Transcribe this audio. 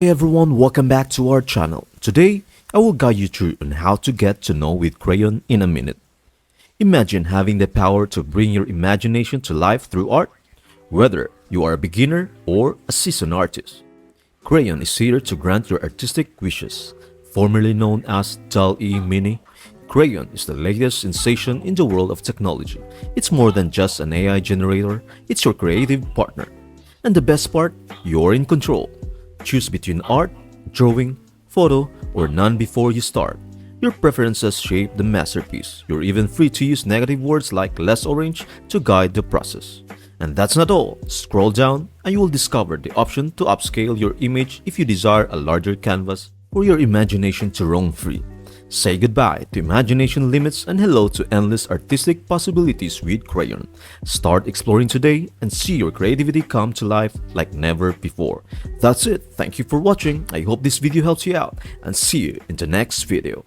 Hey everyone, welcome back to our channel. Today, I will guide you through on how to get to know with Crayon in a minute. Imagine having the power to bring your imagination to life through art, whether you are a beginner or a seasoned artist. Crayon is here to grant your artistic wishes. Formerly known as DALL-E Mini, Crayon is the latest sensation in the world of technology. It's more than just an AI generator, it's your creative partner. And the best part, you're in control. Choose between art, drawing, photo, or none before you start. Your preferences shape the masterpiece. You're even free to use negative words like less orange to guide the process. And that's not all. Scroll down and you will discover the option to upscale your image if you desire a larger canvas or your imagination to roam free. Say goodbye to imagination limits and hello to endless artistic possibilities with Crayon. Start exploring today and see your creativity come to life like never before. That's it. Thank you for watching. I hope this video helps you out and see you in the next video.